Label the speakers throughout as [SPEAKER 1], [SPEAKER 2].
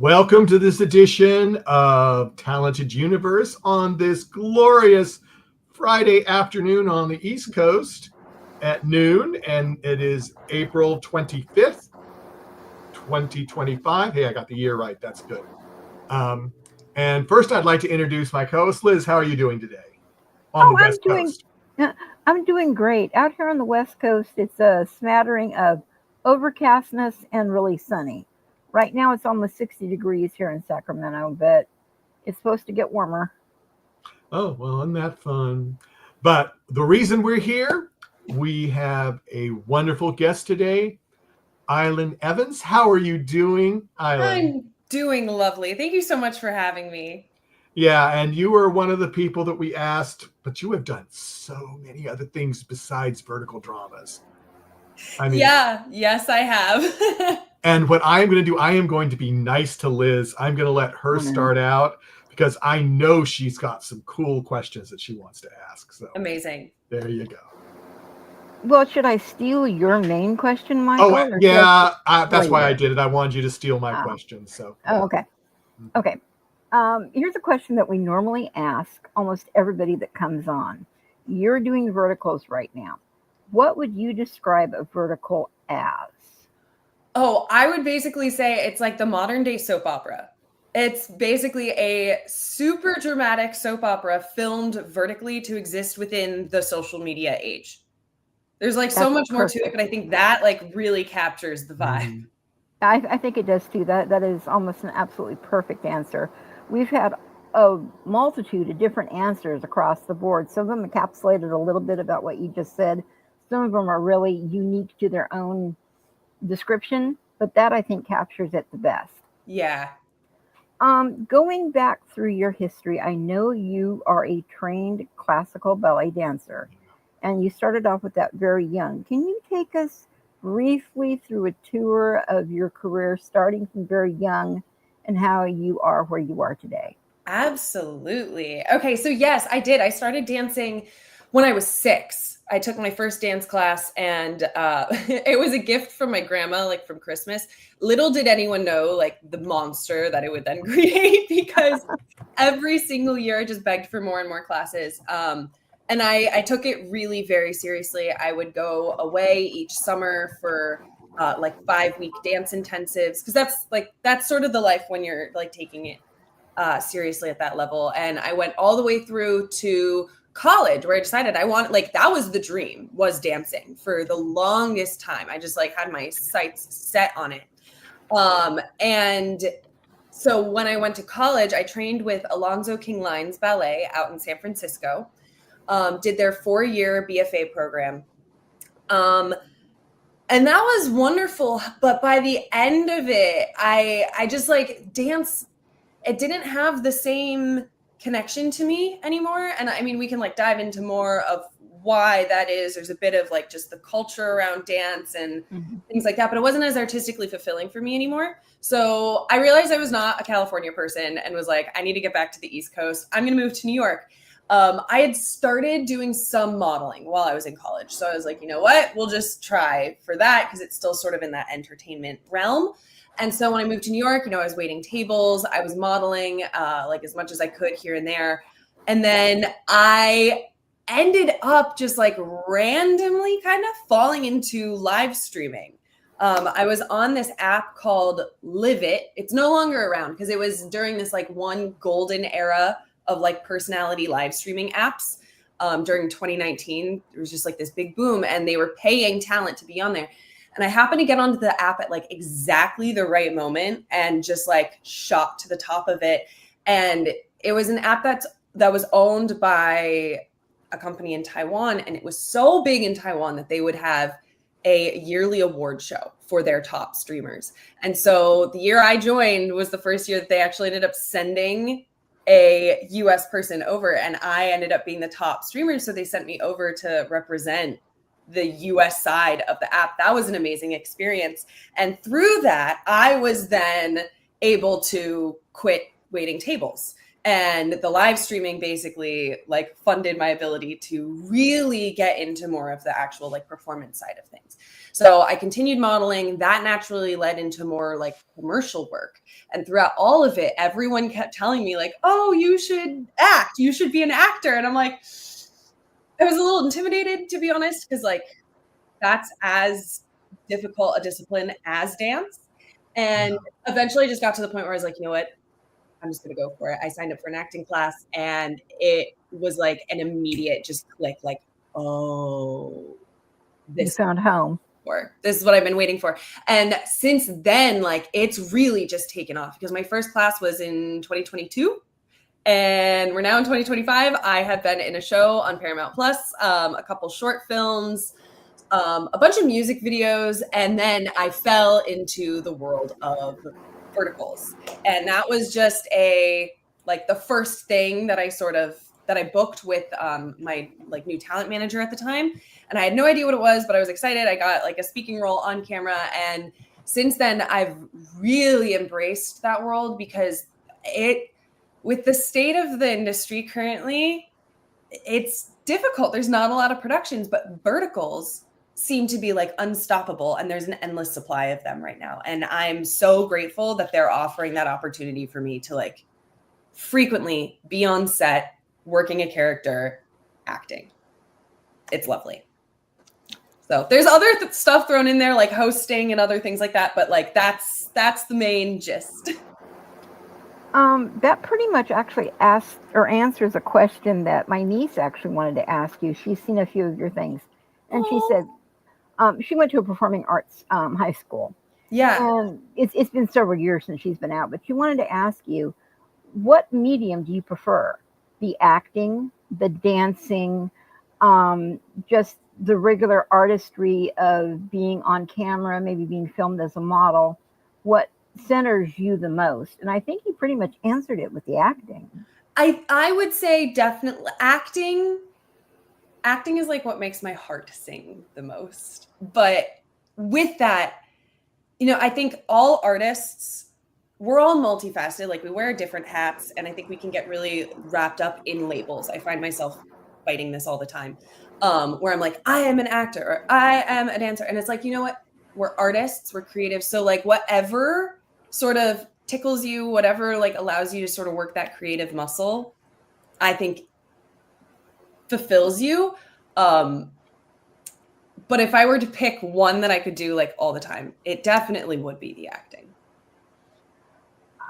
[SPEAKER 1] Welcome to this edition of Talented Universe on this glorious Friday afternoon on the East Coast at noon, and it is April 25th, 2025. Hey, I got the year right. That's good. And first, I'd like to introduce my co-host, Liz. How are you doing today on the West Coast?
[SPEAKER 2] I'm doing great. Out here on the West Coast, it's a smattering of overcastness and really sunny. Right now, it's almost 60 degrees here in Sacramento, but it's supposed to get warmer.
[SPEAKER 1] Oh, well, isn't that fun? But the reason we're here, we have a wonderful guest today, Aislinn Evans. How are you doing, Aislinn?
[SPEAKER 3] I'm doing lovely. Thank you so much for having me.
[SPEAKER 1] Yeah, and you were one of the people that we asked, but you have done so many other things besides vertical dramas.
[SPEAKER 3] Yes, I have.
[SPEAKER 1] And what I'm going to do, I am going to be nice to Liz. I'm going to let her start out because I know she's got some cool questions that she wants to ask. So
[SPEAKER 3] amazing.
[SPEAKER 1] There you go.
[SPEAKER 2] Well, should I steal your main question, Michael?
[SPEAKER 1] Oh, yeah, that's why I did it. I wanted you to steal my question. So.
[SPEAKER 2] Oh, okay. Okay. Here's a question that we normally ask almost everybody that comes on. You're doing verticals right now. What would you describe a vertical as?
[SPEAKER 3] Oh, I would basically say it's like the modern day soap opera. It's basically a super dramatic soap opera filmed vertically to exist within the social media age. There's like so much more to it, but I think that like really captures the vibe.
[SPEAKER 2] I think it does too. That is almost an absolutely perfect answer. We've had a multitude of different answers across the board. Some of them encapsulated a little bit about what you just said. Some of them are really unique to their own description, but that I think captures it the best.
[SPEAKER 3] Yeah.
[SPEAKER 2] Going back through your history, I know you are a trained classical ballet dancer, and you started off with that very young. Can you take us briefly through a tour of your career, starting from very young, and how you are where you are today?
[SPEAKER 3] Absolutely. Okay, so yes, I did. I started dancing when I was 6. I took my first dance class, and it was a gift from my grandma, like from Christmas. Little did anyone know, like the monster that it would then create, because every single year I just begged for more and more classes. And I took it really very seriously. I would go away each summer for like 5-week dance intensives, because that's sort of the life when you're like taking it seriously at that level. And I went all the way through to college, where I decided I want, like, that was the dream, was dancing for the longest time. I just like had my sights set on it. And so when I went to college, I trained with Alonzo King LINES Ballet out in San Francisco, did their 4-year BFA program. And that was wonderful. But by the end of it, I just like dance, it didn't have the same connection to me anymore. And I mean, we can like dive into more of why that is. There's a bit of like just the culture around dance and things like that, but it wasn't as artistically fulfilling for me anymore. So I realized I was not a California person and was like, I need to get back to the East Coast. I'm going to move to New York. I had started doing some modeling while I was in college. So I was like, you know what, we'll just try for that, because it's still sort of in that entertainment realm. And so when I moved to New York, I was waiting tables, I was modeling like as much as I could here and there. And then I ended up just like randomly kind of falling into live streaming. I was on this app called Live It. It's no longer around, because it was during this like one golden era of like personality live streaming apps. During 2019, there was just like this big boom, and they were paying talent to be on there. And I happened to get onto the app at like exactly the right moment and just like shot to the top of it. And it was an app that was owned by a company in Taiwan. And it was so big in Taiwan that they would have a yearly award show for their top streamers. And so the year I joined was the first year that they actually ended up sending a US person over, and I ended up being the top streamer. So they sent me over to represent the US side of the app. That was an amazing experience. And through that, I was then able to quit waiting tables. And the live streaming basically like funded my ability to really get into more of the actual like performance side of things. So I continued modeling. That naturally led into more like commercial work. And throughout all of it, everyone kept telling me like, oh, you should act. You should be an actor. And I'm like, I was a little intimidated, to be honest, because like that's as difficult a discipline as dance. And eventually I just got to the point where I was like, you know what? I'm just going to go for it. I signed up for an acting class, and it was like an immediate just click, like, oh,
[SPEAKER 2] You found home.
[SPEAKER 3] This is what I've been waiting for. And since then, like, it's really just taken off, because my first class was in 2022 and we're now in 2025. I have been in a show on Paramount Plus, a couple short films, a bunch of music videos, and then I fell into the world of verticals. And that was just the first thing that I booked with my like new talent manager at the time. And I had no idea what it was, but I was excited. I got like a speaking role on camera. And since then I've really embraced that world, because with the state of the industry currently, it's difficult. There's not a lot of productions, but verticals seem to be like unstoppable, and there's an endless supply of them right now. And I'm so grateful that they're offering that opportunity for me to like frequently be on set, working a character, acting. It's lovely. So there's other stuff thrown in there, like hosting and other things like that, but like that's the main gist.
[SPEAKER 2] That pretty much actually asks or answers a question that my niece actually wanted to ask you. She's seen a few of your things, and she said she went to a performing arts high school.
[SPEAKER 3] Yeah.
[SPEAKER 2] And it's been several years since she's been out, but she wanted to ask you, what medium do you prefer? The acting, the dancing, just the regular artistry of being on camera, maybe being filmed as a model? What centers you the most? And I think you pretty much answered it with the acting.
[SPEAKER 3] I would say definitely acting. Acting is like what makes my heart sing the most. But with that, you know, I think all artists, we're all multifaceted. Like we wear different hats, and I think we can get really wrapped up in labels. I find myself fighting this all the time, where I'm like, I am an actor or I am a dancer. And it's like, you know what? We're artists, we're creative. So like whatever sort of tickles you, whatever like allows you to sort of work that creative muscle, I think fulfills you. But if I were to pick one that I could do like all the time, it definitely would be the acting.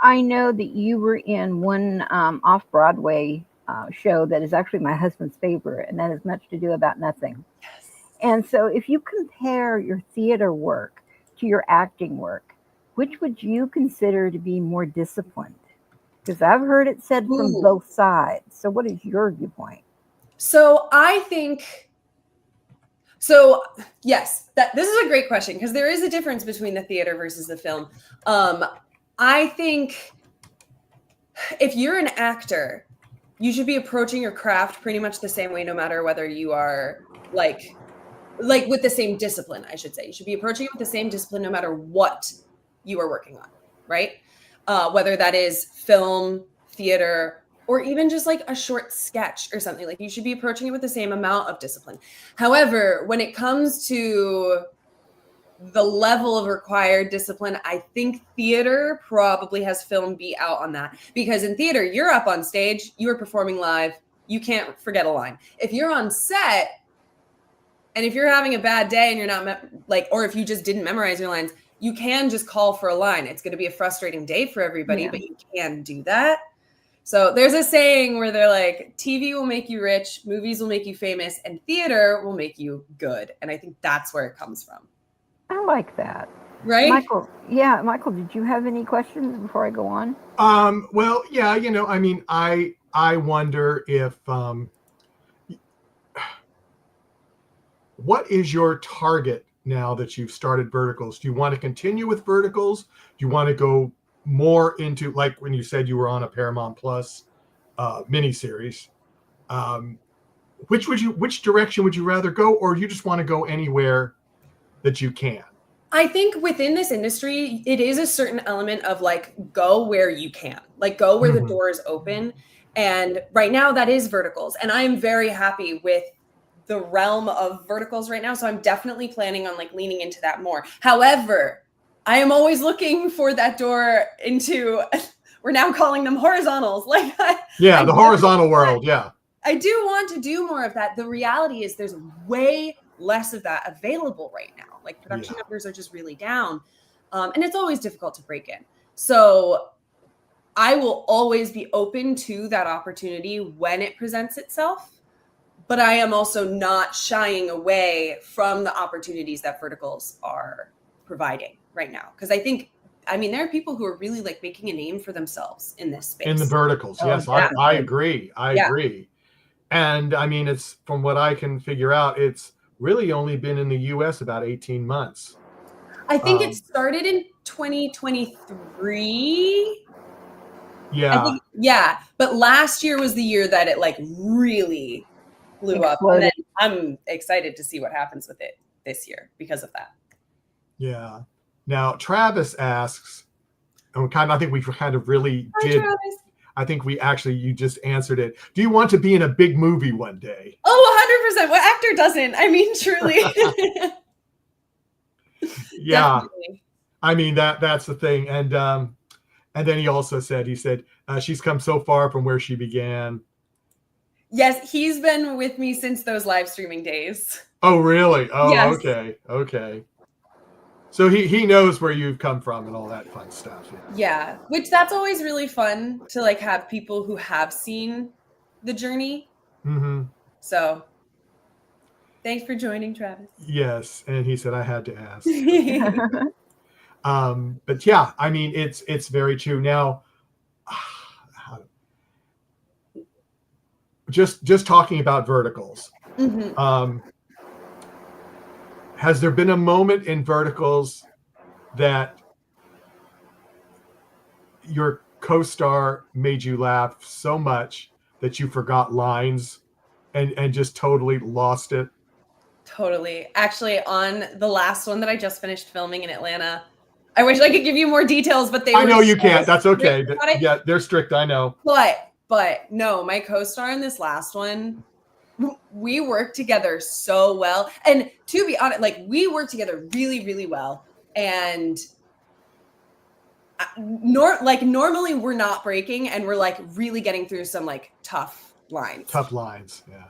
[SPEAKER 2] I know that you were in one off-Broadway show that is actually my husband's favorite, and that is Much to Do About Nothing.
[SPEAKER 3] Yes.
[SPEAKER 2] And so if you compare your theater work to your acting work, which would you consider to be more disciplined? Because I've heard it said from both sides. So what is your viewpoint?
[SPEAKER 3] So I think, yes, this is a great question, because there is a difference between the theater versus the film. I think if you're an actor, you should be approaching your craft pretty much the same way, no matter whether you are like with the same discipline, I should say. You should be approaching it with the same discipline no matter what you are working on, right? Whether that is film, theater, or even just like a short sketch or something. Like you should be approaching it with the same amount of discipline. However, when it comes to the level of required discipline, I think theater probably has film beat out on that. Because in theater, you're up on stage, you are performing live, you can't forget a line. If you're on set, and if you're having a bad day and you're not or if you just didn't memorize your lines, you can just call for a line. It's going to be a frustrating day for everybody, but you can do that. So there's a saying where they're like, TV will make you rich, movies will make you famous, and theater will make you good. And I think that's where it comes from.
[SPEAKER 2] I like that.
[SPEAKER 3] Right?
[SPEAKER 2] Michael, did you have any questions before I go on?
[SPEAKER 1] Well, yeah, you know, I mean, I wonder if, what is your target now that you've started verticals? Do you want to continue with verticals? Do you want to go more into, like when you said you were on a Paramount Plus miniseries? Which direction would you rather go, or you just want to go anywhere that you can?
[SPEAKER 3] I think within this industry, it is a certain element of like, go where you can, like go where the door is open. And right now that is verticals. And I'm very happy with the realm of verticals right now. So I'm definitely planning on like leaning into that more. However, I am always looking for that door into, we're now calling them horizontals. Like,
[SPEAKER 1] the horizontal world. Yeah.
[SPEAKER 3] I do want to do more of that. The reality is there's way less of that available right now. Like production numbers are just really down. And it's always difficult to break in. So I will always be open to that opportunity when it presents itself. But I am also not shying away from the opportunities that verticals are providing right now. Because I mean, there are people who are really like making a name for themselves in this space.
[SPEAKER 1] In the verticals. Yes, I agree. I agree. And I mean, it's from what I can figure out, it's really only been in the US about 18 months.
[SPEAKER 3] I think it started in 2023.
[SPEAKER 1] Yeah.
[SPEAKER 3] But last year was the year that it like really blew up. And then I'm excited to see what happens with it this year because of that.
[SPEAKER 1] Yeah. Now, Travis asks, and I think we kind of really did. Travis. I think you just answered it. Do you want to be in a big movie one day?
[SPEAKER 3] Oh, 100%. What actor doesn't? I mean, truly.
[SPEAKER 1] Yeah. Definitely. I mean, that's the thing. And then he also said, she's come so far from where she began.
[SPEAKER 3] Yes, he's been with me since those live streaming days.
[SPEAKER 1] Oh, really? Oh,
[SPEAKER 3] yes.
[SPEAKER 1] Okay. So he knows where you've come from and all that fun stuff.
[SPEAKER 3] Yeah, which that's always really fun to like have people who have seen the journey. So thanks for joining, Travis.
[SPEAKER 1] Yes, and he said I had to ask. But yeah, I mean, it's very true. Now, just talking about verticals. Has there been a moment in verticals that your co-star made you laugh so much that you forgot lines and just totally lost it?
[SPEAKER 3] Totally. Actually, on the last one that I just finished filming in Atlanta, I wish I could give you more details, but
[SPEAKER 1] I know you can't. That's okay. Yeah, they're strict. I know.
[SPEAKER 3] But no, my co-star in this last one, we worked together so well. And to be honest, like we worked together really, really well. And normally we're not breaking and we're like really getting through some like tough lines. Yeah.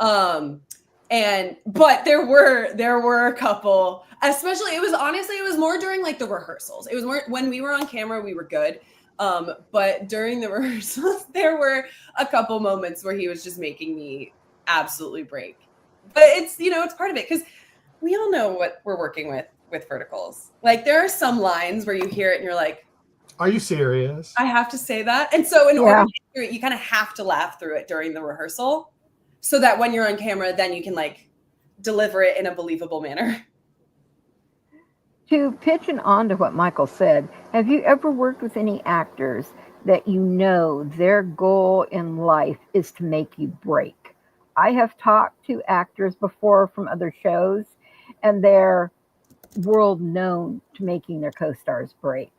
[SPEAKER 3] But there were a couple, especially it was more during like the rehearsals. It was more when we were on camera, we were good. But during the rehearsals, there were a couple moments where he was just making me absolutely break. But it's, it's part of it because we all know what we're working with verticals. Like there are some lines where you hear it and you're like,
[SPEAKER 1] are you serious?
[SPEAKER 3] I have to say that. And so in order to hear it, you kind of have to laugh through it during the rehearsal so that when you're on camera, then you can like deliver it in a believable manner.
[SPEAKER 2] To pitch on to what Michael said, have you ever worked with any actors that their goal in life is to make you break? I have talked to actors before from other shows, and they're world known to making their co-stars break.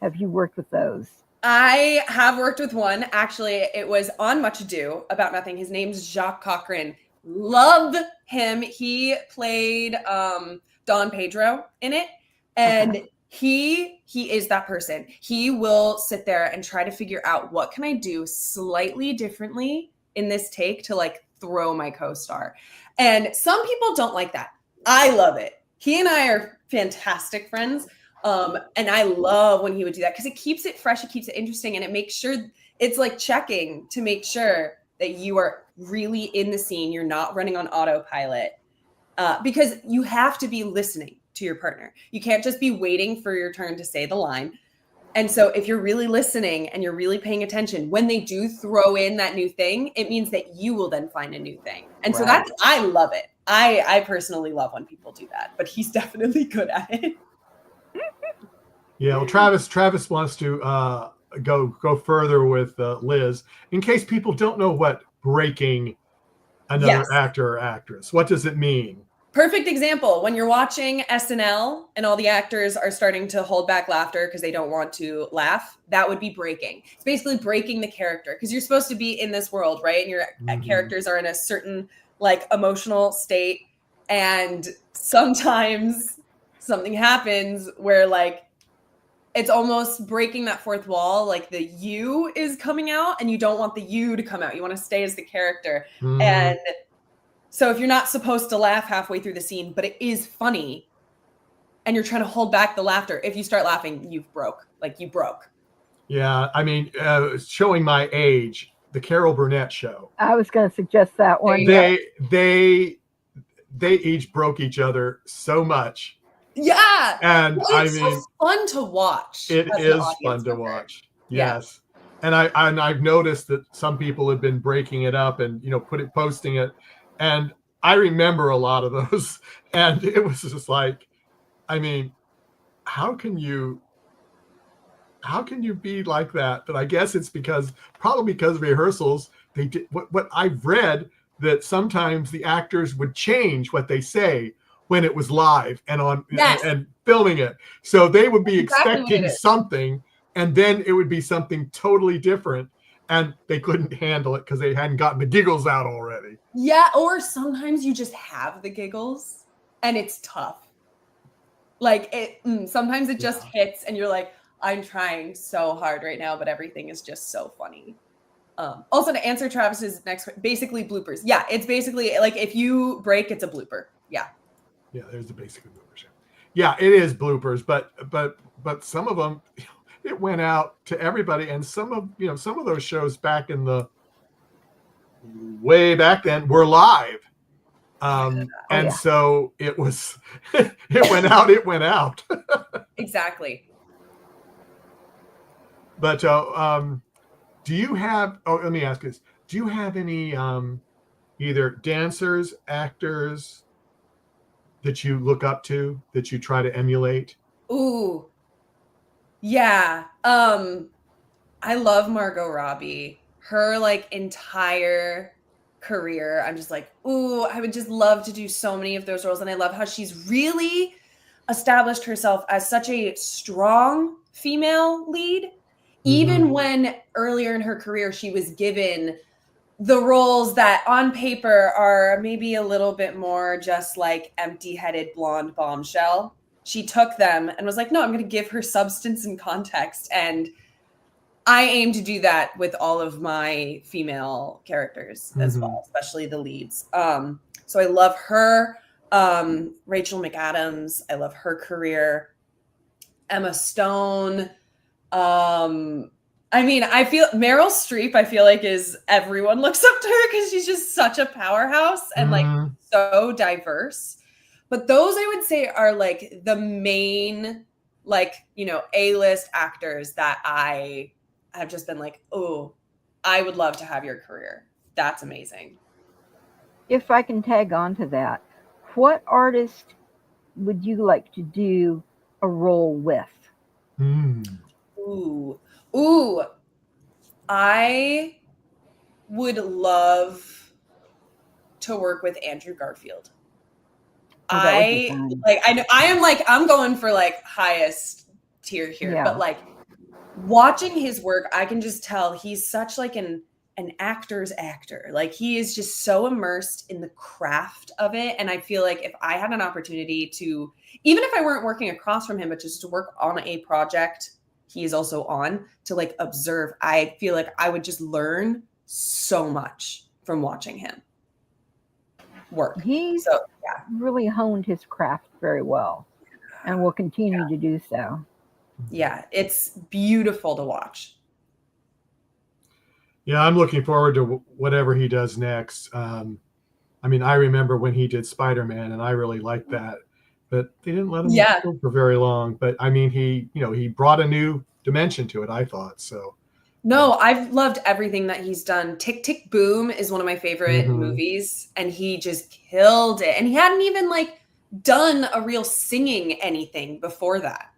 [SPEAKER 2] Have you worked with those?
[SPEAKER 3] I have worked with one. Actually, it was on Much Ado About Nothing. His name's Jacques Cochran. Love him. He played Don Pedro in it. And he is that person. He will sit there and try to figure out what can I do slightly differently in this take to like throw my co-star. And some people don't like that. I love it. He and I are fantastic friends. And I love when he would do that because it keeps it fresh, it keeps it interesting, and it makes sure it's like checking to make sure that you are really in the scene. You're not running on autopilot because you have to be listening to your partner. You can't just be waiting for your turn to say the line. And so if you're really listening and you're really paying attention, when they do throw in that new thing, it means that you will then find a new thing. And so I love it. I personally love when people do that, but he's definitely good at it.
[SPEAKER 1] Yeah, well, Travis wants to go further with Liz. In case people don't know what breaking another actor or actress, what does it mean?
[SPEAKER 3] Perfect example, when you're watching SNL and all the actors are starting to hold back laughter because they don't want to laugh, that would be breaking. It's basically breaking the character because you're supposed to be in this world, right? And your characters are in a certain like emotional state. And sometimes something happens where like it's almost breaking that fourth wall, like the you is coming out and you don't want the you to come out. You want to stay as the character. And so if you're not supposed to laugh halfway through the scene, but it is funny and you're trying to hold back the laughter, if you start laughing, you broke.
[SPEAKER 1] Yeah, I mean, showing my age, the Carol Burnett show.
[SPEAKER 2] I was going to suggest that one.
[SPEAKER 1] They each broke each other so much.
[SPEAKER 3] Yeah.
[SPEAKER 1] And
[SPEAKER 3] well, it's so fun to watch.
[SPEAKER 1] It is fun to watch. Yes. Yeah. And I've noticed that some people have been breaking it up and, you know, posting it. And I remember a lot of those. And it was just like, I mean, how can you be like that? But I guess it's probably because rehearsals, they did what I've read, that sometimes the actors would change what they say when it was live and on and filming it. So they would be expecting something and then it would be something totally different and they couldn't handle it because they hadn't gotten the giggles out already.
[SPEAKER 3] Yeah, or sometimes you just have the giggles and it's tough. Like sometimes it just hits and you're like, I'm trying so hard right now, but everything is just so funny. Also, to answer Travis's next, basically bloopers. Yeah, it's basically like if you break, it's a blooper. Yeah.
[SPEAKER 1] Yeah, there's the basic bloopers. Yeah, it is bloopers, but some of them, it went out to everybody, and some of those shows back in the way back then were live. So it was, it went out.
[SPEAKER 3] Exactly.
[SPEAKER 1] But do you have, let me ask this. Do you have any either dancers, actors that you look up to, that you try to emulate?
[SPEAKER 3] Ooh. Yeah. I love Margot Robbie. Her like entire career, I'm just like, ooh, I would just love to do so many of those roles. And I love how she's really established herself as such a strong female lead. Even when earlier in her career, she was given the roles that on paper are maybe a little bit more just like empty-headed blonde bombshell. She took them and was like, no, I'm going to give her substance and context. And I aim to do that with all of my female characters as well, especially the leads. So I love her. Rachel McAdams, I love her career. Emma Stone. I mean, I feel Meryl Streep, I feel like is everyone looks up to her because she's just such a powerhouse and like so diverse. But those I would say are like the main, like, you know, A-list actors that I have just been like, oh, I would love to have your career. That's amazing.
[SPEAKER 2] If I can tag on to that, what artist would you like to do a role with?
[SPEAKER 3] Ooh, I would love to work with Andrew Garfield. I know I'm going for like highest tier here, but like watching his work, I can just tell he's such like an actor's actor. Like he is just so immersed in the craft of it. And I feel like if I had an opportunity to, even if I weren't working across from him, but just to work on a project he is also on, to like observe, I feel like I would just learn so much from watching him work.
[SPEAKER 2] He's really honed his craft very well and will continue to do so.
[SPEAKER 3] Yeah, it's beautiful to watch.
[SPEAKER 1] Yeah, I'm looking forward to whatever he does next. I mean, I remember when he did Spider-Man, and I really liked that, but they didn't let him go for very long. But I mean, he brought a new dimension to it, I thought. So
[SPEAKER 3] no, I've loved everything that he's done. Tick, Tick, Boom is one of my favorite movies, and he just killed it. And he hadn't even like done a real singing anything before that.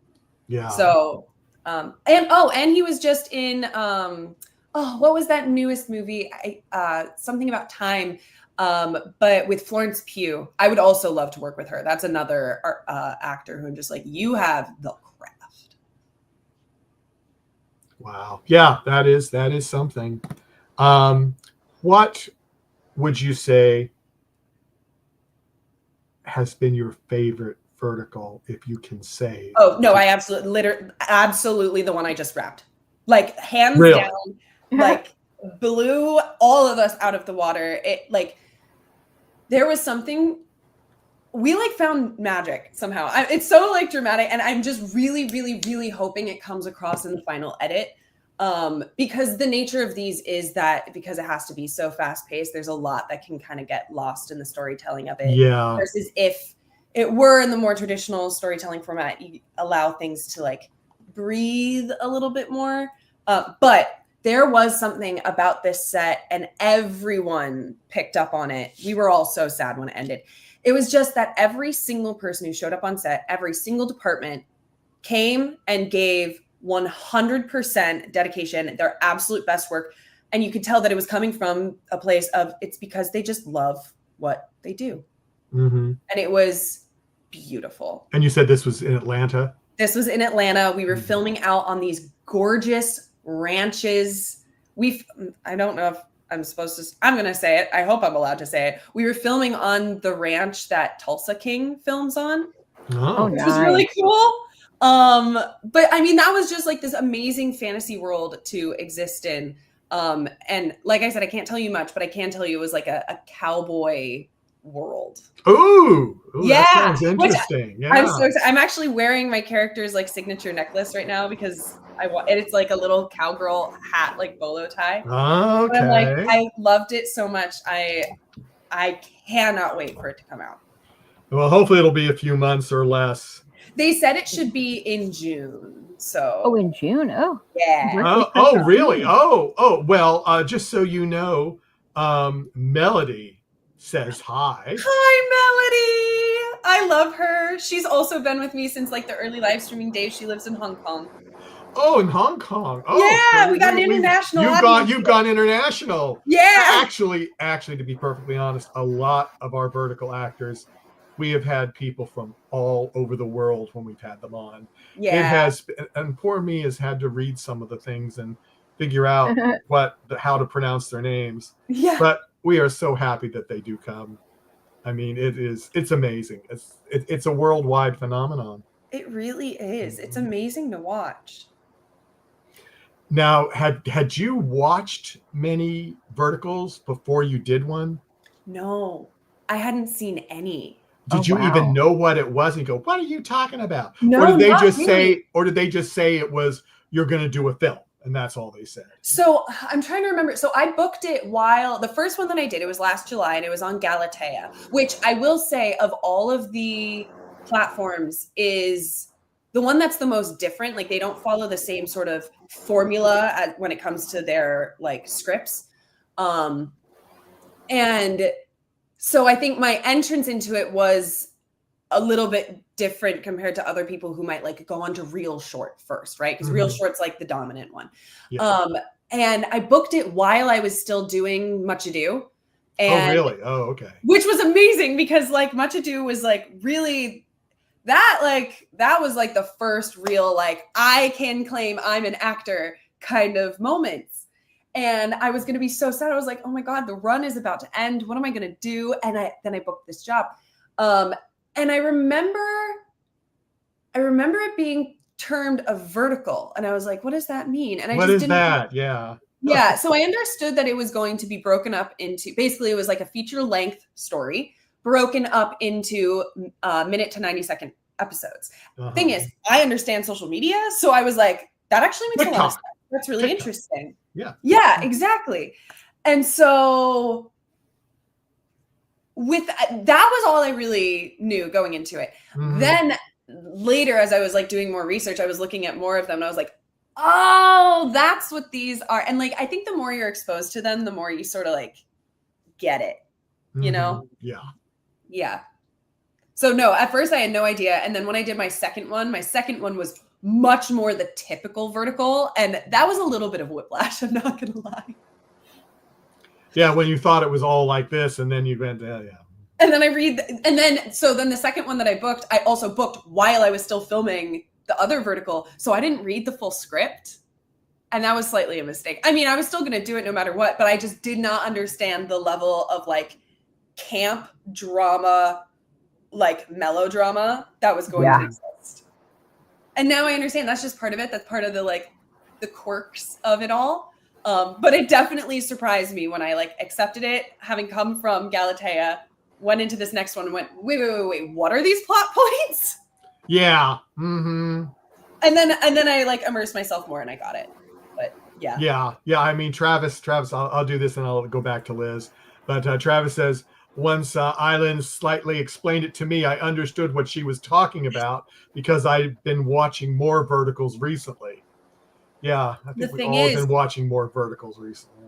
[SPEAKER 3] Yeah. So, and he was just in, what was that newest movie? Something About Time. But with Florence Pugh, I would also love to work with her. That's another actor who I'm just like, you have the craft.
[SPEAKER 1] Wow. Yeah, that is something. What would you say has been your favorite vertical, if you can say?
[SPEAKER 3] Oh no, I absolutely the one I just wrapped. Like hands
[SPEAKER 1] Really?
[SPEAKER 3] down, like blew all of us out of the water. It like there was something we like found magic somehow. It's so like dramatic, and I'm just really, really, really hoping it comes across in the final edit. Because the nature of these is that because it has to be so fast paced, there's a lot that can kind of get lost in the storytelling of it.
[SPEAKER 1] Yeah.
[SPEAKER 3] Versus if it were in the more traditional storytelling format, you allow things to like breathe a little bit more. But there was something about this set, and everyone picked up on it. We were all so sad when it ended. It was just that every single person who showed up on set, every single department came and gave 100% dedication, their absolute best work. And you could tell that it was coming from a place of it's because they just love what they do.
[SPEAKER 1] Mm-hmm.
[SPEAKER 3] And it was beautiful.
[SPEAKER 1] And you said this was in Atlanta?
[SPEAKER 3] This was in Atlanta. We were filming out on these gorgeous ranches. I don't know if I'm going to say it. I hope I'm allowed to say it. We were filming on the ranch that Tulsa King films on.
[SPEAKER 1] Oh,
[SPEAKER 3] Which was really cool. But I mean, that was just like this amazing fantasy world to exist in. And like I said, I can't tell you much, but I can tell you it was like a cowboy world.
[SPEAKER 1] Ooh,
[SPEAKER 3] yeah,
[SPEAKER 1] that sounds interesting. Yeah,
[SPEAKER 3] I'm so excited. I'm actually wearing my character's like signature necklace right now because it's like a little cowgirl hat, like bolo tie.
[SPEAKER 1] Okay.
[SPEAKER 3] I'm like, I loved it so much. I cannot wait for it to come out.
[SPEAKER 1] Well, hopefully it'll be a few months or less.
[SPEAKER 3] They said it should be in June. So.
[SPEAKER 2] Oh, in June. Oh,
[SPEAKER 3] yeah.
[SPEAKER 1] Oh, really? Oh. Well, just so you know, Melody says hi.
[SPEAKER 3] Hi, Melody. I love her. She's also been with me since like the early live streaming days. She lives in Hong Kong.
[SPEAKER 1] Oh, in Hong Kong. Oh,
[SPEAKER 3] yeah,
[SPEAKER 1] so
[SPEAKER 3] we got an international.
[SPEAKER 1] You've gone international.
[SPEAKER 3] Yeah.
[SPEAKER 1] Actually, to be perfectly honest, a lot of our vertical actors, we have had people from all over the world when we've had them on.
[SPEAKER 3] Yeah.
[SPEAKER 1] It has, and poor me has had to read some of the things and figure out how to pronounce their names.
[SPEAKER 3] Yeah.
[SPEAKER 1] But we are so happy that they do come. I mean, it's amazing. It's a worldwide phenomenon.
[SPEAKER 3] It really is. It's amazing to watch.
[SPEAKER 1] Now, had you watched many verticals before you did one?
[SPEAKER 3] No, I hadn't seen any.
[SPEAKER 1] Did you even know what it was? And you go, what are you talking about?
[SPEAKER 3] No,
[SPEAKER 1] or did they
[SPEAKER 3] just say
[SPEAKER 1] it was, you're going to do a film? And that's all they said.
[SPEAKER 3] So I'm trying to remember. So I booked it while the first one that I did, it was last July and it was on Galatea, which I will say of all of the platforms is the one that's the most different. Like they don't follow the same sort of formula when it comes to their like scripts. And so I think my entrance into it was a little bit different compared to other people who might like go on to Real Short first, right? Because Real Short's like the dominant one. Yeah. And I booked it while I was still doing Much Ado. And,
[SPEAKER 1] oh, really? Oh, okay.
[SPEAKER 3] Which was amazing because like Much Ado was like really that was like the first real like I can claim I'm an actor kind of moments. And I was going to be so sad. I was like, oh my God, the run is about to end. What am I going to do? And then I booked this job. And I remember it being termed a vertical. And I was like, what does that mean? And
[SPEAKER 1] what is that? Yeah.
[SPEAKER 3] Yeah. So I understood that it was going to be broken up into, basically it was like a feature length story broken up into minute to 90-second episodes. Thing is, I understand social media. So I was like, that actually makes a lot of sense. That's really interesting.
[SPEAKER 1] Yeah.
[SPEAKER 3] Yeah, exactly. And so with that was all I really knew going into it. Then later, as I was like doing more research, I was looking at more of them and I was like, oh, that's what these are. And like, I think the more you're exposed to them, the more you sort of like get it, you know?
[SPEAKER 1] Yeah.
[SPEAKER 3] Yeah. So no, at first I had no idea. And then when I did my second one was much more the typical vertical. And that was a little bit of whiplash. I'm not going to lie.
[SPEAKER 1] Yeah, when you thought it was all like this, and then you went, yeah.
[SPEAKER 3] And then then the second one that I booked, I also booked while I was still filming the other vertical. So I didn't read the full script. And that was slightly a mistake. I mean, I was still going to do it no matter what, but I just did not understand the level of like camp drama, like melodrama that was going to exist. And now I understand that's just part of it. That's part of the like the quirks of it all. But it definitely surprised me when I like accepted it, having come from Galatea, went into this next one and went, wait, what are these plot points?
[SPEAKER 1] Yeah. Mm-hmm.
[SPEAKER 3] And then I like immersed myself more and I got it. But yeah.
[SPEAKER 1] I mean, Travis, I'll do this and I'll go back to Liz. But Travis says, once Aislinn slightly explained it to me, I understood what she was talking about because I've been watching more verticals recently. Yeah, I think we've all been watching more verticals recently.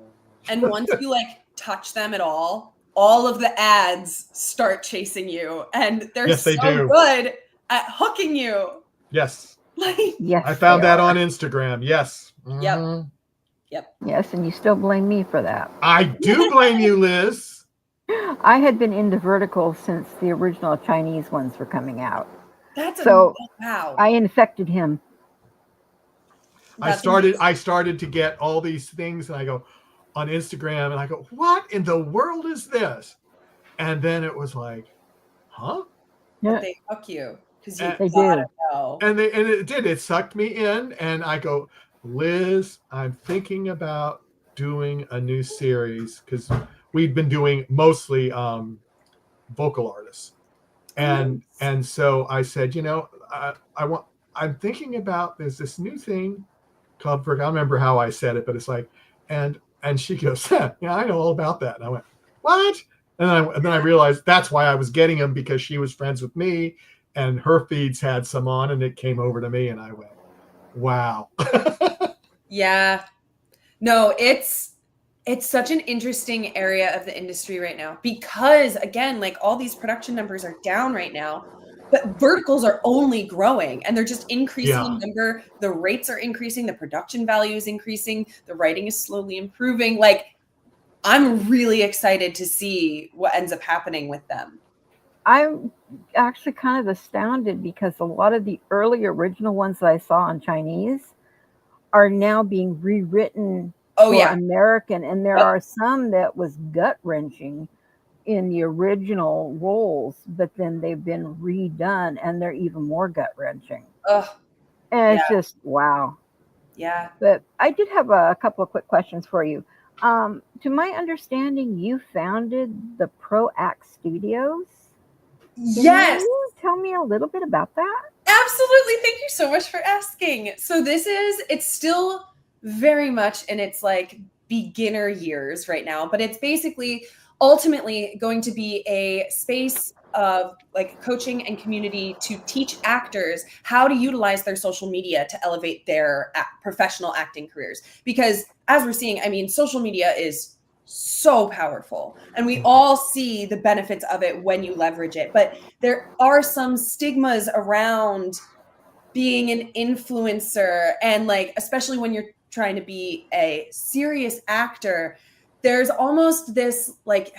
[SPEAKER 3] And once you like touch them at all of the ads start chasing you, and they're so good at hooking you.
[SPEAKER 1] Yes.
[SPEAKER 2] Yes.
[SPEAKER 1] I found that on Instagram. Yes.
[SPEAKER 3] Mm-hmm. Yep.
[SPEAKER 2] Yes, and you still blame me for that.
[SPEAKER 1] I do blame you, Liz.
[SPEAKER 2] I had been into verticals since the original Chinese ones were coming out.
[SPEAKER 3] Wow.
[SPEAKER 2] I infected him.
[SPEAKER 1] I started to get all these things, and I go on Instagram, and I go, "What in the world is this?" And then it was like, "Huh?"
[SPEAKER 3] Yeah. But they hook you because
[SPEAKER 2] they do.
[SPEAKER 3] Know.
[SPEAKER 1] And it did. It sucked me in, and I go, "Liz, I'm thinking about doing a new series because we've been doing mostly vocal artists, and so I said, I'm thinking about there's this new thing called I don't remember how I said it, but it's like, and she goes, yeah, I know all about that. And I went, what? And then I realized that's why I was getting them, because she was friends with me and her feeds had some on, and it came over to me, and I went, wow.
[SPEAKER 3] Yeah. No, it's such an interesting area of the industry right now because, again, like all these production numbers are down right now, but verticals are only growing and they're just increasing in number. The rates are increasing. The production value is increasing. The writing is slowly improving. Like, I'm really excited to see what ends up happening with them.
[SPEAKER 2] I'm actually kind of astounded because a lot of the early original ones that I saw in Chinese are now being rewritten for American. And there are some that was gut-wrenching in the original roles, but then they've been redone and they're even more gut-wrenching. And it's just, wow.
[SPEAKER 3] Yeah.
[SPEAKER 2] But I did have a couple of quick questions for you. To my understanding, you founded the Pro Act Studios.
[SPEAKER 3] Yes.
[SPEAKER 2] Can you tell me a little bit about that?
[SPEAKER 3] Absolutely. Thank you so much for asking. So it's still very much in its like beginner years right now, but it's basically ultimately going to be a space of like coaching and community to teach actors how to utilize their social media to elevate their professional acting careers. Because as we're seeing, I mean, social media is so powerful and we all see the benefits of it when you leverage it. But there are some stigmas around being an influencer, and like, especially when you're trying to be a serious actor, there's almost this like,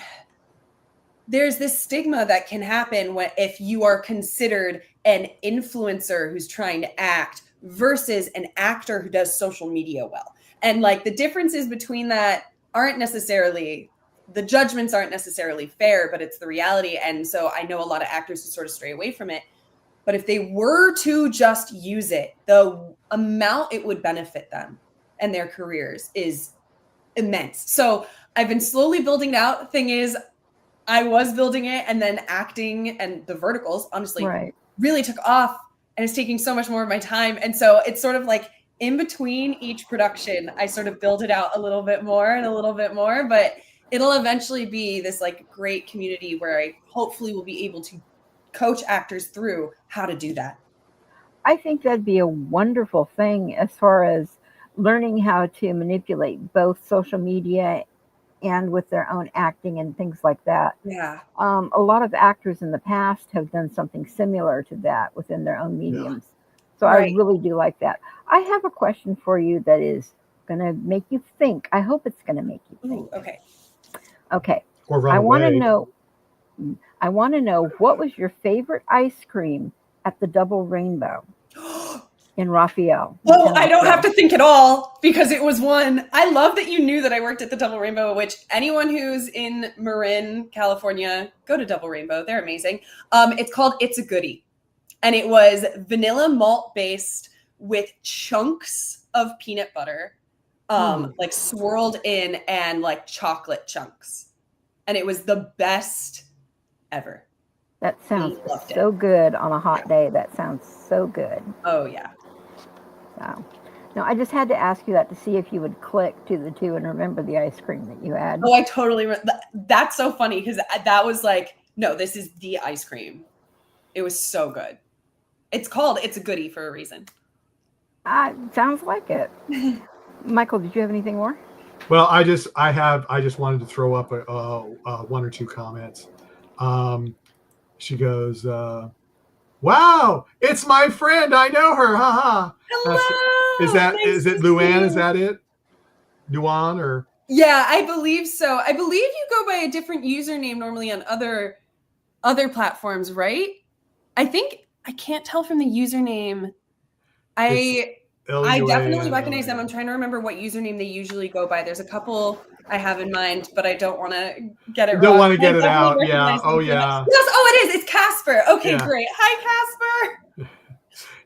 [SPEAKER 3] there's this stigma that can happen if you are considered an influencer who's trying to act versus an actor who does social media well. And like the differences between that aren't necessarily, the judgments aren't necessarily fair, but it's the reality. And so I know a lot of actors who sort of stray away from it. But if they were to just use it, the amount it would benefit them and their careers is immense. So I've been slowly building it out. Thing is, I was building it, and then acting and the verticals, honestly, really took off, and it's taking so much more of my time. And so it's sort of like in between each production, I sort of build it out a little bit more and a little bit more, but it'll eventually be this like great community where I hopefully will be able to coach actors through how to do that.
[SPEAKER 2] I think that'd be a wonderful thing as far as learning how to manipulate both social media and with their own acting and things like that.
[SPEAKER 3] Yeah.
[SPEAKER 2] A lot of actors in the past have done something similar to that within their own mediums. So I really do like that. I have a question for you that is going to make you think. I hope it's going to make you think.
[SPEAKER 3] Ooh, okay.
[SPEAKER 2] Okay.
[SPEAKER 1] Or run
[SPEAKER 2] I want to
[SPEAKER 1] away.
[SPEAKER 2] know. I want to know, what was your favorite ice cream at the Double Rainbow in Raphael?
[SPEAKER 3] Well, I don't have to think at all because it was one. I love that you knew that I worked at the Double Rainbow, which anyone who's in Marin, California, go to Double Rainbow. They're amazing. It's called It's a Goodie. And it was vanilla malt based with chunks of peanut butter, like swirled in, and like chocolate chunks. And it was the best ever.
[SPEAKER 2] That sounds so good on a hot day. That sounds so good.
[SPEAKER 3] Oh, yeah.
[SPEAKER 2] Wow. No, I just had to ask you that to see if you would click to the two and remember the ice cream that you had.
[SPEAKER 3] Oh, I totally. That's so funny because that was like, no, this is the ice cream. It was so good. It's called It's a Goodie for a reason.
[SPEAKER 2] Sounds like it. Michael, did you have anything more?
[SPEAKER 1] Well, I just wanted to throw up one or two comments. She goes, "Wow, it's my friend. I know her. Ha ha."
[SPEAKER 3] Hello.
[SPEAKER 1] Is it Luann? Is that it? Luann or?
[SPEAKER 3] Yeah, I believe so. I believe you go by a different username normally on other platforms, right? I think I can't tell from the username. I definitely recognize them. I'm trying to remember what username they usually go by. There's a couple I have in mind, but I don't want to get it wrong.
[SPEAKER 1] Don't want to get it out. Yeah. Oh, yeah.
[SPEAKER 3] Yes. Oh, it is. It's Casper. Okay, yeah. Great. Hi, Casper.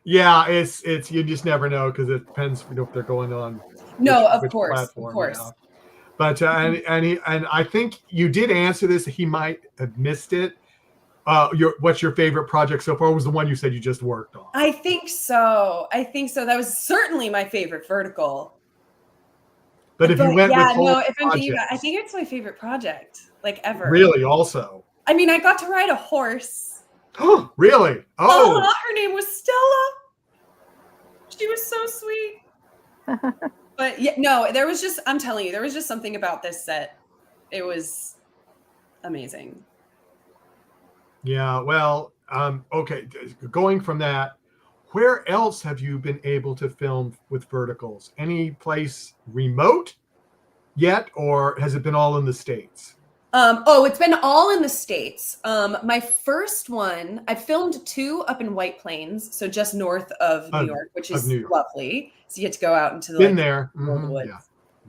[SPEAKER 1] Yeah, it's you just never know because it depends if they're going on.
[SPEAKER 3] Of course.
[SPEAKER 1] Yeah. But and I think you did answer this. He might have missed it. What's your favorite project so far? Was the one you said you just worked on?
[SPEAKER 3] I think so. That was certainly my favorite vertical.
[SPEAKER 1] But if you went with
[SPEAKER 3] if I'm thinking about, I think it's my favorite project, like ever.
[SPEAKER 1] Really, also.
[SPEAKER 3] I mean, I got to ride a horse.
[SPEAKER 1] Oh, really? Oh.
[SPEAKER 3] Her name was Stella. She was so sweet. But yeah, no, I'm telling you, there was just something about this set. It was amazing.
[SPEAKER 1] Yeah, well, okay. Going from that, where else have you been able to film with verticals? Any place remote yet, or has it been all in the States?
[SPEAKER 3] It's been all in the States. My first one, I filmed 2 up in White Plains, so just north of New York, which is lovely. So you get to go out into the woods.
[SPEAKER 1] Yeah.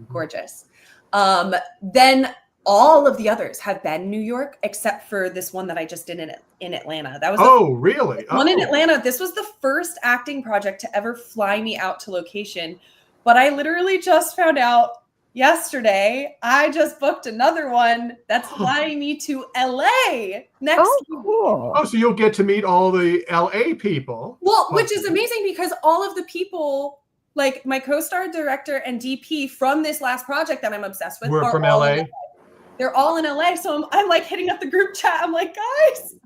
[SPEAKER 3] Gorgeous. Then all of the others have been New York, except for this one that I just did in Atlanta. That was
[SPEAKER 1] really?
[SPEAKER 3] One in Atlanta. This was the first acting project to ever fly me out to location. But I literally just found out yesterday, I just booked another one that's flying me to LA next week.
[SPEAKER 2] Cool.
[SPEAKER 1] Oh, so you'll get to meet all the LA people.
[SPEAKER 3] Well, which is amazing because all of the people, like my co-star, director, and DP from this last project that I'm obsessed with,
[SPEAKER 1] are from LA.
[SPEAKER 3] They're all in LA, so I'm like hitting up the group chat. I'm like, guys,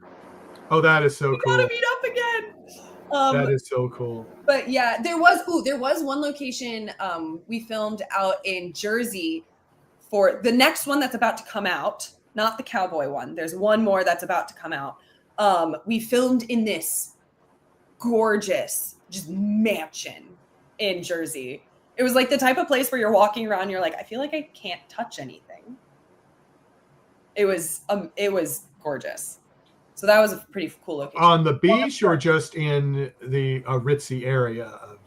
[SPEAKER 1] oh, that is so cool.
[SPEAKER 3] We gotta meet up again.
[SPEAKER 1] That is so cool.
[SPEAKER 3] But yeah, there was one location we filmed out in Jersey for the next one that's about to come out, not the cowboy one. There's one more that's about to come out. We filmed in this gorgeous just mansion in Jersey. It was like the type of place where you're walking around, you're like, I feel like I can't touch anything. It was gorgeous. So that was a pretty cool location.
[SPEAKER 1] On the beach or just in the ritzy area of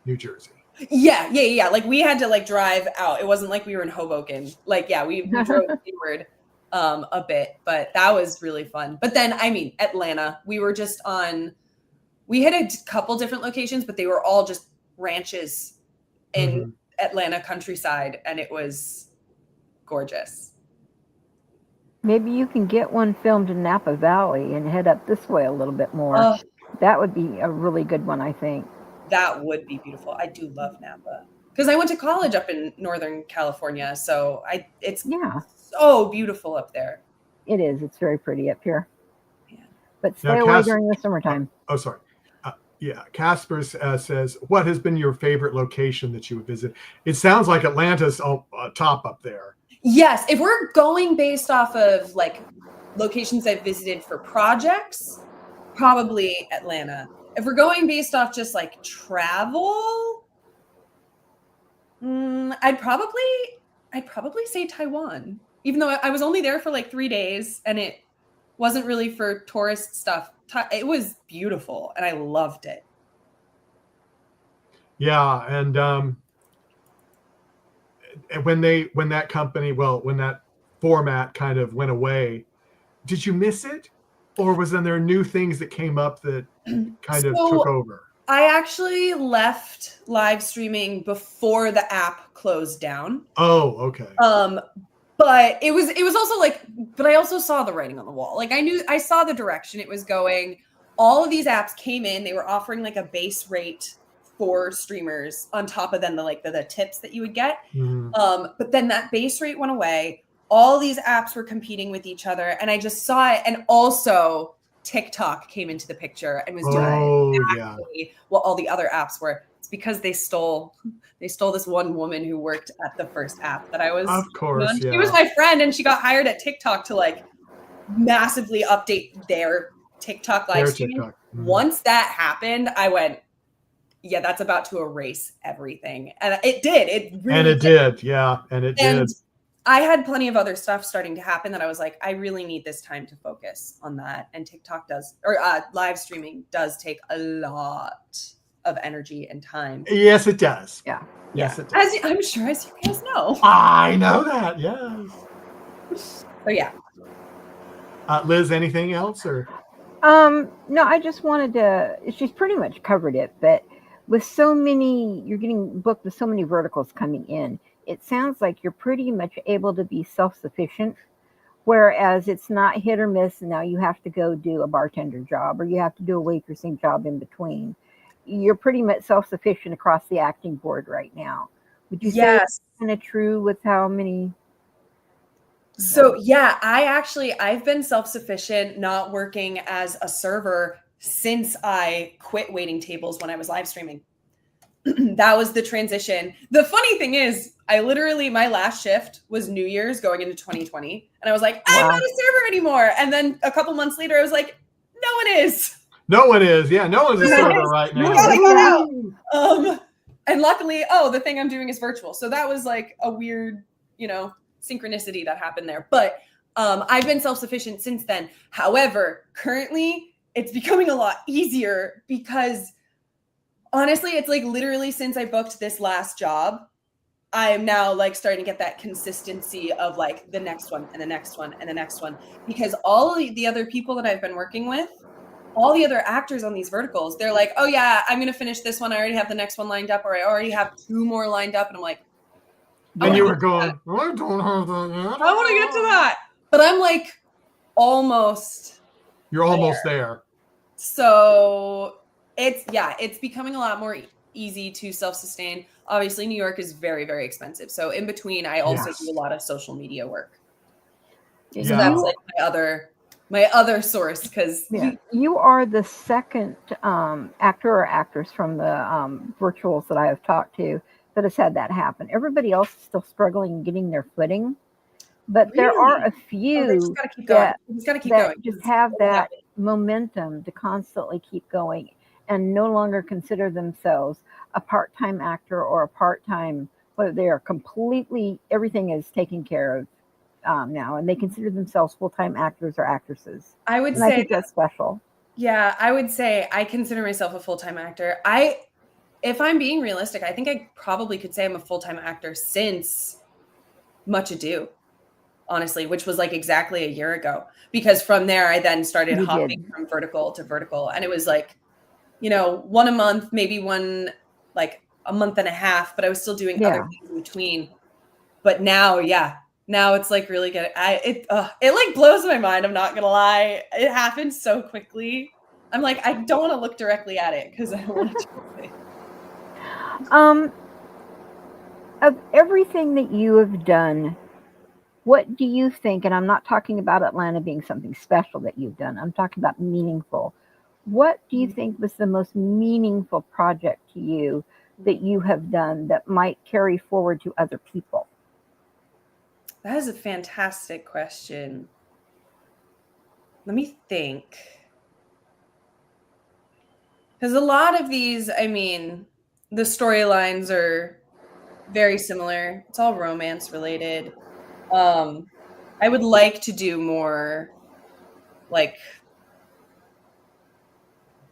[SPEAKER 1] New Jersey?
[SPEAKER 3] Yeah. Like we had to like drive out. It wasn't like we were in Hoboken. Like, yeah, we drove inward a bit, but that was really fun. But then, I mean, Atlanta, we had a couple different locations, but they were all just ranches in Atlanta countryside, and it was gorgeous.
[SPEAKER 2] Maybe you can get one filmed in Napa Valley and head up this way a little bit more. That would be a really good one, I think.
[SPEAKER 3] That would be beautiful. I do love Napa because I went to college up in Northern California, so it's so beautiful up there.
[SPEAKER 2] It is. It's very pretty up here.
[SPEAKER 3] Yeah.
[SPEAKER 2] But stay away during the summertime.
[SPEAKER 1] Oh, sorry. Casper says, what has been your favorite location that you would visit? It sounds like Atlanta's top up there.
[SPEAKER 3] Yes, if we're going based off of like locations I've visited for projects, probably Atlanta. If we're going based off just like travel, I'd probably say Taiwan. even though I was only there for like 3 days and it wasn't really for tourist stuff. It was beautiful and I loved it.
[SPEAKER 1] Yeah, and when that format kind of went away, did you miss it, or was there new things that came up that kind of took over?
[SPEAKER 3] I actually left live streaming before the app closed down.
[SPEAKER 1] Oh, okay.
[SPEAKER 3] But it was also like, but I also saw the writing on the wall. Like I saw the direction it was going. All of these apps came in, they were offering like a base rate for streamers on top of then the tips that you would get. But then that base rate went away. All these apps were competing with each other, and I just saw it. And also TikTok came into the picture and was doing exactly what all the other apps were. It's because they stole this one woman who worked at the first app that I was.
[SPEAKER 1] Of course,
[SPEAKER 3] on. She was my friend, and she got hired at TikTok to like massively update their TikTok live stream. Once that happened, I went, yeah, that's about to erase everything. And it did. It really
[SPEAKER 1] did. Yeah. And it did.
[SPEAKER 3] I had plenty of other stuff starting to happen that I was like, I really need this time to focus on that. And TikTok live streaming does take a lot of energy and time.
[SPEAKER 1] Yes, it does.
[SPEAKER 2] Yeah.
[SPEAKER 1] Yes, it does.
[SPEAKER 3] I'm sure as you guys know.
[SPEAKER 1] I know that. Yes.
[SPEAKER 3] So yeah.
[SPEAKER 1] Liz, anything else or?
[SPEAKER 2] No, I just wanted to, she's pretty much covered it, but with you're getting booked with so many verticals coming in, it sounds like you're pretty much able to be self-sufficient, whereas it's not hit or miss. And now you have to go do a bartender job or you have to do a waitressing job in between. You're pretty much self-sufficient across the acting board right now. Would you say that's kind of true with how many?
[SPEAKER 3] So yeah, I've been self-sufficient, not working as a server since I quit waiting tables when I was live streaming. That was the transition. The funny thing is, my last shift was New Year's going into 2020. And I was like, I'm not a server anymore. And then a couple months later, I was like, no one is.
[SPEAKER 1] No one is. Yeah, no one's a server right now.
[SPEAKER 3] We gotta get out. And luckily, the thing I'm doing is virtual. So that was like a weird, synchronicity that happened there. But I've been self-sufficient since then. However, currently, it's becoming a lot easier because honestly, it's like literally since I booked this last job, I am now like starting to get that consistency of like the next one and the next one and the next one, because all of the other people that I've been working with, all the other actors on these verticals, they're like, oh yeah, I'm going to finish this one. I already have the next one lined up, or I already have 2 more lined up. And I'm like,
[SPEAKER 1] and you were going, I don't have that yet.
[SPEAKER 3] I want to get to that. But I'm like almost.
[SPEAKER 1] You're almost there.
[SPEAKER 3] So it's becoming a lot more easy to self-sustain. Obviously, New York is very, very expensive. So in between, I also do a lot of social media work. So that's like my other source, because
[SPEAKER 2] you are the second actor or actress from the virtuals that I have talked to that has had that happen. Everybody else is still struggling getting their footing, but there are a few that just have that momentum to constantly keep going and no longer consider themselves a part-time actor or a part-time, whether they are completely, everything is taken care of now, and they consider themselves full-time actors or actresses.
[SPEAKER 3] I think
[SPEAKER 2] that's special.
[SPEAKER 3] Yeah, I would say I consider myself a full-time actor. If I'm being realistic, I think I probably could say I'm a full-time actor since Much Ado, honestly, which was like exactly a year ago. Because from there, I then started hopping from vertical to vertical. And it was like, one a month, maybe one, like a month and a half, but I was still doing other things in between. But now, now it's like really good. It like blows my mind. I'm not going to lie. It happened so quickly. I'm like, I don't want to look directly at it because I don't want to do it.
[SPEAKER 2] Of everything that you have done, what do you think, and I'm not talking about Atlanta being something special that you've done, I'm talking about meaningful. What do you think was the most meaningful project to you that you have done that might carry forward to other people?
[SPEAKER 3] That is a fantastic question. Let me think. Because a lot of these, the storylines are very similar. It's all romance related. I would like to do more, like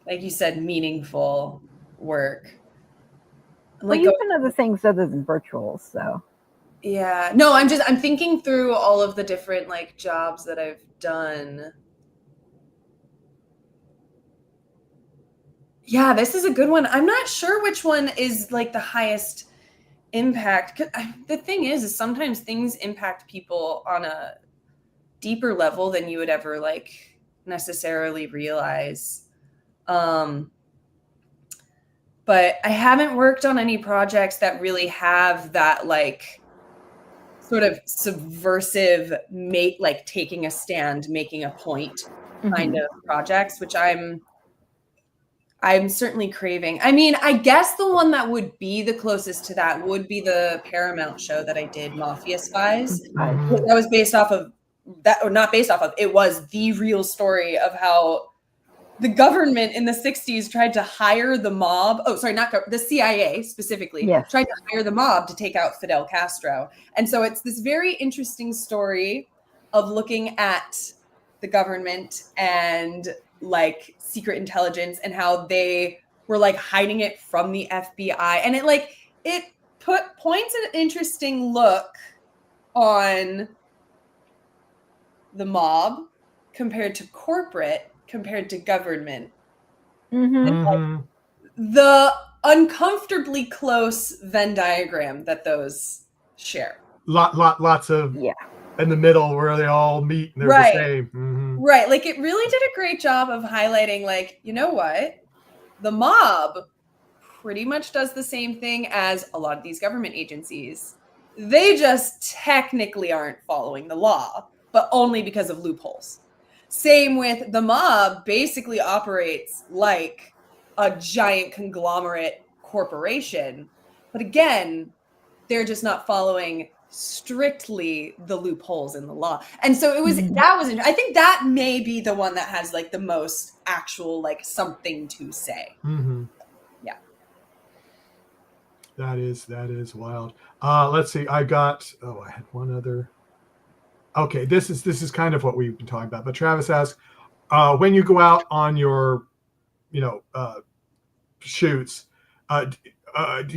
[SPEAKER 3] you said, meaningful work.
[SPEAKER 2] Well, you've done other things other than virtual, so.
[SPEAKER 3] Yeah. No, I'm thinking through all of the different like jobs that I've done. Yeah, this is a good one. I'm not sure which one is like the highest impact. The thing is sometimes things impact people on a deeper level than you would ever like necessarily realize. But I haven't worked on any projects that really have that like sort of subversive like taking a stand, making a point kind of projects, which I'm certainly craving. I mean, I guess the one that would be the closest to that would be the Paramount show that I did, Mafia Spies. That was based off of that, or not based off of, it was the real story of how the government in the 60s tried to hire the mob. Oh, sorry, not the CIA specifically.
[SPEAKER 2] Yes.
[SPEAKER 3] Tried to hire the mob to take out Fidel Castro. And so it's this very interesting story of looking at the government and like secret intelligence and how they were like hiding it from the FBI. And it points an interesting look on the mob compared to corporate, compared to government. And like the uncomfortably close Venn diagram that those share.
[SPEAKER 1] Lots of in the middle where they all meet and they're the same.
[SPEAKER 3] Right. Like it really did a great job of highlighting, like, you know what? The mob pretty much does the same thing as a lot of these government agencies. They just technically aren't following the law, but only because of loopholes. Same with the mob, basically operates like a giant conglomerate corporation. But again, they're just not following strictly the loopholes in the law. And so I think that may be the one that has like the most actual like something to say. Yeah.
[SPEAKER 1] That is wild. Let's see. I had one other. Okay, this is kind of what we've been talking about. But Travis asks, when you go out on your, shoots, do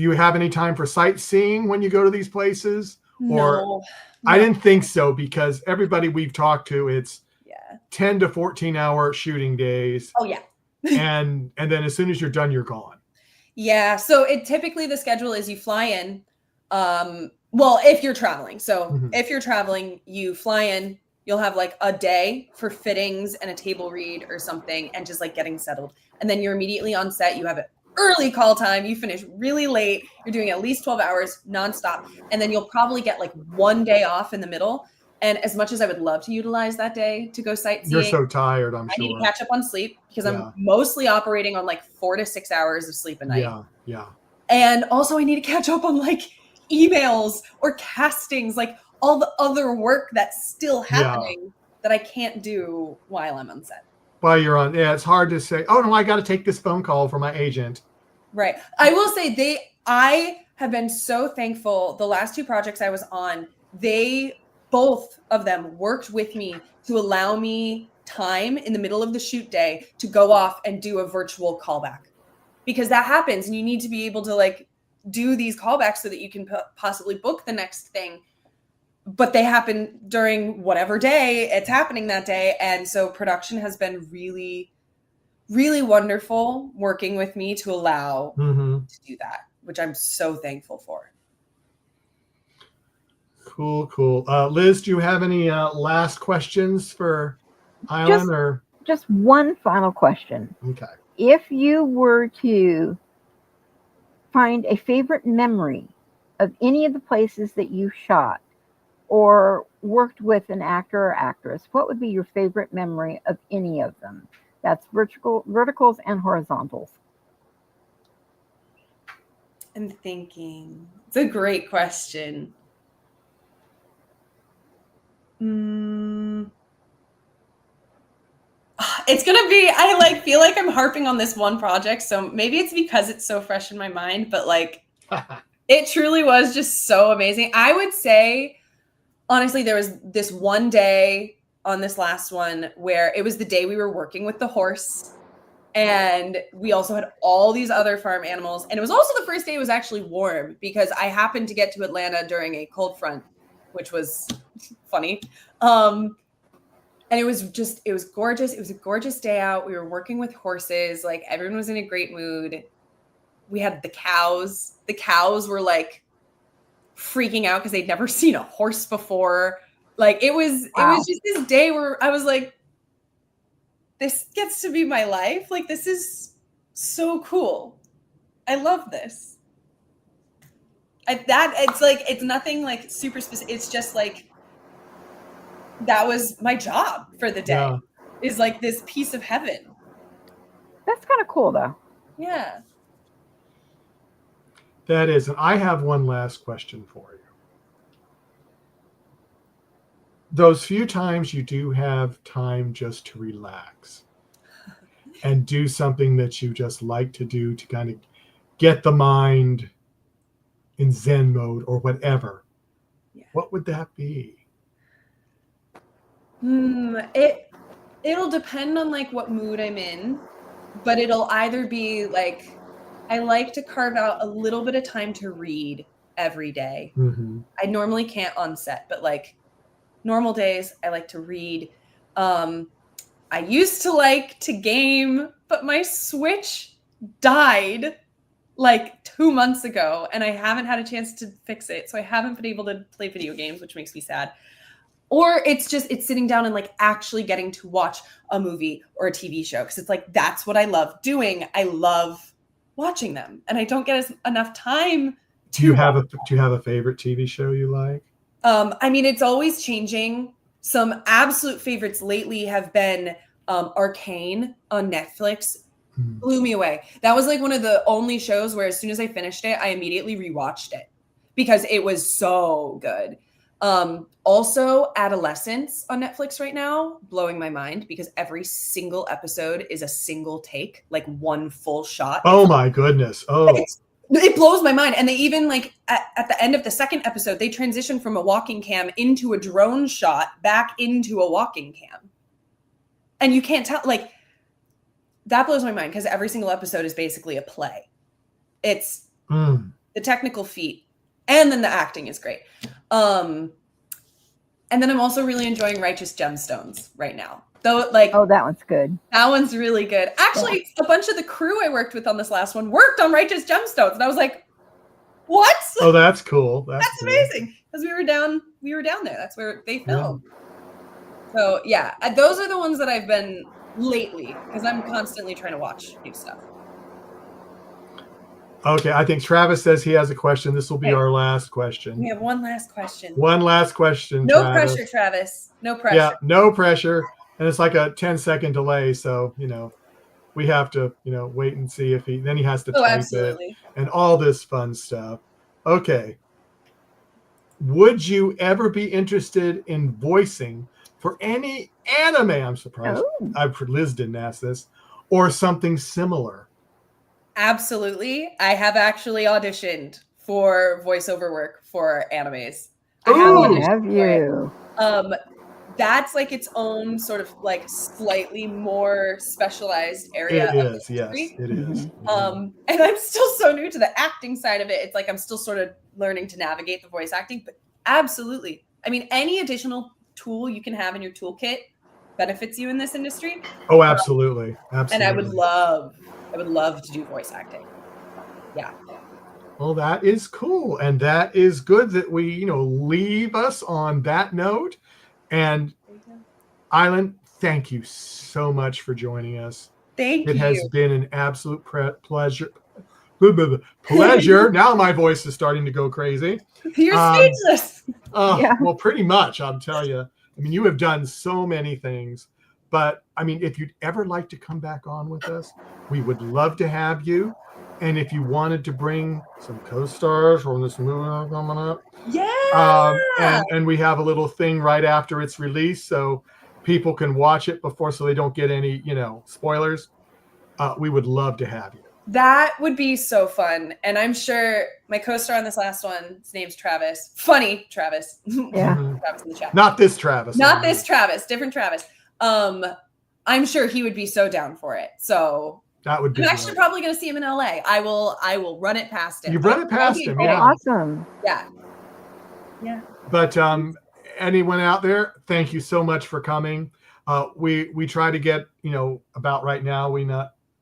[SPEAKER 1] you have any time for sightseeing when you go to these places?
[SPEAKER 3] No.
[SPEAKER 1] I didn't think so, because everybody we've talked to, it's 10 to 14 hour shooting days.
[SPEAKER 3] Oh yeah.
[SPEAKER 1] and then as soon as you're done, you're gone.
[SPEAKER 3] Yeah. So typically the schedule is you fly in. Well, if you're traveling. So if you're traveling, you fly in, you'll have like a day for fittings and a table read or something and just like getting settled. And then you're immediately on set. You have an early call time. You finish really late. You're doing at least 12 hours nonstop. And then you'll probably get like one day off in the middle. And as much as I would love to utilize that day to go sightseeing,
[SPEAKER 1] you're so tired, I
[SPEAKER 3] need to catch up on sleep because I'm mostly operating on like 4 to 6 hours of sleep a night.
[SPEAKER 1] Yeah.
[SPEAKER 3] And also I need to catch up on like emails or castings, like all the other work that's still happening that I can't do while I'm on set.
[SPEAKER 1] While you're on, it's hard to say, oh no, I got to take this phone call for my agent.
[SPEAKER 3] Right. I will say I have been so thankful. The last 2 projects I was on, both of them worked with me to allow me time in the middle of the shoot day to go off and do a virtual callback, because that happens and you need to be able to like do these callbacks so that you can possibly book the next thing. But they happen during whatever day it's happening that day. And so production has been really, really wonderful working with me to allow to do that, which I'm so thankful for.
[SPEAKER 1] Cool. Liz, do you have any last questions for Aislinn?
[SPEAKER 2] Just one final question.
[SPEAKER 1] Okay.
[SPEAKER 2] If you were to find a favorite memory of any of the places that you shot or worked with an actor or actress, what would be your favorite memory of any of them? That's verticals and horizontals.
[SPEAKER 3] I'm thinking. It's a great question. It's gonna be, I like feel like I'm harping on this one project, so maybe it's because it's so fresh in my mind, but like it truly was just so amazing. I would say honestly, there was this one day on this last one where it was the day we were working with the horse. And we also had all these other farm animals. And it was also the first day it was actually warm because I happened to get to Atlanta during a cold front, which was funny. And it was gorgeous. It was a gorgeous day out. We were working with horses. Like everyone was in a great mood. We had the cows. The cows were like freaking out because they'd never seen a horse before. Like it was just this day where I was like, this gets to be my life. Like, this is so cool. I love this. It's nothing like super specific. It's just like, that was my job for the day. Yeah. Is like this piece of heaven.
[SPEAKER 2] That's kind of cool though.
[SPEAKER 3] Yeah.
[SPEAKER 1] That is. And I have one last question for you. Those few times you do have time just to relax and do something that you just like to do to kind of get the mind in Zen mode or whatever, what would that be?
[SPEAKER 3] It'll depend on like what mood I'm in, but it'll either be like, I like to carve out a little bit of time to read every day.
[SPEAKER 1] Mm-hmm.
[SPEAKER 3] I normally can't on set, but like normal days, I like to read. I used to like to game, but my Switch died like 2 months ago and I haven't had a chance to fix it. So I haven't been able to play video games, which makes me sad. Or it's sitting down and like actually getting to watch a movie or a TV show. Cause it's like, that's what I love doing. I love watching them and I don't get enough time.
[SPEAKER 1] Do you have a favorite TV show you like?
[SPEAKER 3] I mean, it's always changing. Some absolute favorites lately have been Arcane on Netflix. Blew me away. That was like one of the only shows where as soon as I finished it, I immediately rewatched it because it was so good. Also, Adolescence on Netflix right now, blowing my mind because every single episode is a single take, like one full shot.
[SPEAKER 1] Oh my goodness. Oh.
[SPEAKER 3] It blows my mind. And they even like at the end of the second episode, they transition from a walking cam into a drone shot back into a walking cam. And you can't tell, like, that blows my mind because every single episode is basically a play. It's the technical feat. And then the acting is great. And then I'm also really enjoying Righteous Gemstones right now. Though, like,
[SPEAKER 2] oh, that one's good.
[SPEAKER 3] That one's really good. Actually, a bunch of the crew I worked with on this last one worked on Righteous Gemstones, and I was like, "What?
[SPEAKER 1] Oh, that's cool. That's cool.
[SPEAKER 3] Amazing." Because we were down there. That's where they filmed. Yeah. So yeah, those are the ones that I've been lately because I'm constantly trying to watch new stuff.
[SPEAKER 1] Okay, I think Travis says he has a question. This will be our last question.
[SPEAKER 3] We have one last question.
[SPEAKER 1] One last question.
[SPEAKER 3] No pressure, Travis. No pressure.
[SPEAKER 1] Yeah, no pressure. And it's like a 10-second delay, so we have to wait and see if he has to type it and all this fun stuff. Okay. Would you ever be interested in voicing for any anime? I'm surprised. Liz didn't ask this, or something similar.
[SPEAKER 3] Absolutely. I have actually auditioned for voiceover work for animes. Have you? That's like its own sort of like slightly more specialized area.
[SPEAKER 1] It is, yes, it is.
[SPEAKER 3] And I'm still so new to the acting side of it. It's like I'm still sort of learning to navigate the voice acting, but absolutely. I mean, any additional tool you can have in your toolkit benefits you in this industry.
[SPEAKER 1] Oh, absolutely. Absolutely.
[SPEAKER 3] And I would love to do voice acting. Yeah.
[SPEAKER 1] Well, that is cool. And that is good that we, leave us on that note. And Aislinn, thank you so much for joining us.
[SPEAKER 3] Thank you.
[SPEAKER 1] It has been an absolute pleasure. Now my voice is starting to go crazy.
[SPEAKER 3] You're speechless.
[SPEAKER 1] Well, pretty much, I'll tell you. I mean, you have done so many things. But, I mean, if you'd ever like to come back on with us, we would love to have you. And if you wanted to bring some co-stars from this movie coming up.
[SPEAKER 3] Yeah.
[SPEAKER 1] And we have a little thing right after it's released so people can watch it before so they don't get any, spoilers. We would love to have you.
[SPEAKER 3] That would be so fun. And I'm sure my co-star on this last one, his name's Travis. Funny Travis.
[SPEAKER 2] Yeah.
[SPEAKER 3] Travis in the chat.
[SPEAKER 1] Not this Travis.
[SPEAKER 3] Not this Travis, different Travis. I'm sure he would be so down for it. So
[SPEAKER 1] that would be
[SPEAKER 3] I'm actually probably going to see him in LA. I will run it past him.
[SPEAKER 1] You run it past him, yeah.
[SPEAKER 2] Awesome.
[SPEAKER 3] Yeah. Yeah.
[SPEAKER 1] But anyone out there, thank you so much for coming. We try to get, about right now,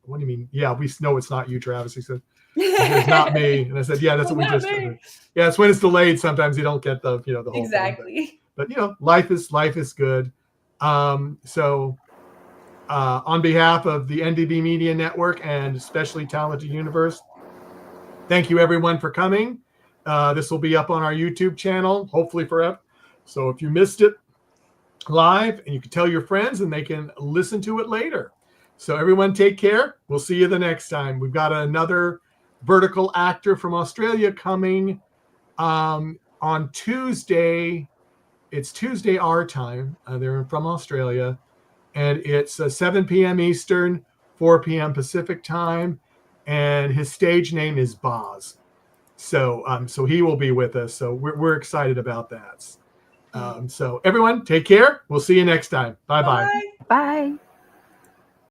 [SPEAKER 1] what do you mean? Yeah, we know it's not you, Travis. He said, it's not me. And I said, yeah, that's what we just did. Yeah, it's when it's delayed. Sometimes you don't get the whole
[SPEAKER 3] exactly
[SPEAKER 1] thing. But life is good. So on behalf of the NDB Media Network and especially Talented Universe, thank you everyone for coming. This will be up on our YouTube channel, hopefully forever. So if you missed it live, and you can tell your friends and they can listen to it later. So everyone take care. We'll see you the next time. We've got another vertical actor from Australia coming on Tuesday. It's Tuesday our time. They're from Australia. And it's 7 p.m. Eastern, 4 p.m. Pacific time. And his stage name is Boz. So he will be with us. So we're excited about that. So everyone, take care. We'll see you next time. Bye-bye.
[SPEAKER 2] Bye.